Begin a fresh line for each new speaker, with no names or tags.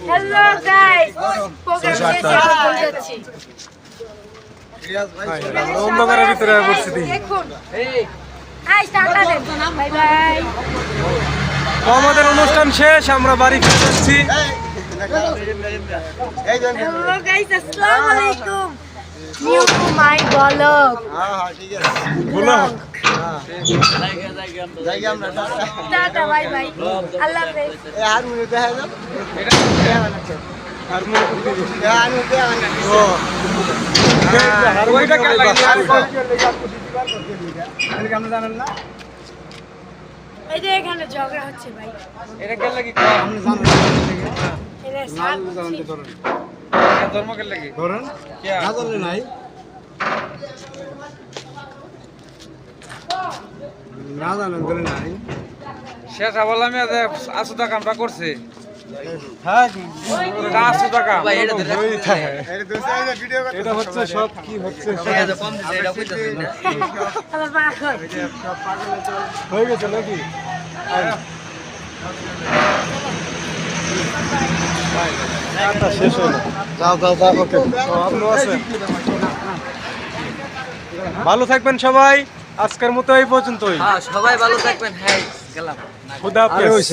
Hello guys, programme শেষে এখন যাচ্ছি।
অন্ধকারের ভিতরে পড়ছি
দেখুন আই টাটা দেন, বাই বাই।
আমাদের অনুষ্ঠান শেষ, আমরা বাড়ি ফিরে যাচ্ছি।
হ্যালো গাইস, আসসালামু আলাইকুম। New to my blog. Blog tata bye bye, আল্লাহ হাফেজ। এই যে এখানে ঝগড়া হচ্ছে ভাই,
এটা কেন লাগি
এনে সাত
ধর্ম কেন লাগি
ধরেন না জানলে নাই না জানেন ধরে নাই
শেষ বললাম আসু টাকা আমরা করছে আসু টাকা এটা হচ্ছে সব কি হচ্ছে
আমার পাগল।
হয়ে গেছে নাকি শেষ হলো
যাও যাও যাও ওকে
আপনিও আছেন। ভালো থাকবেন সবাই, আজকের মতো এই পর্যন্তই।
সবাই ভালো থাকবেন। হ্যাঁ গেলাম।
খুদা হাফেজ।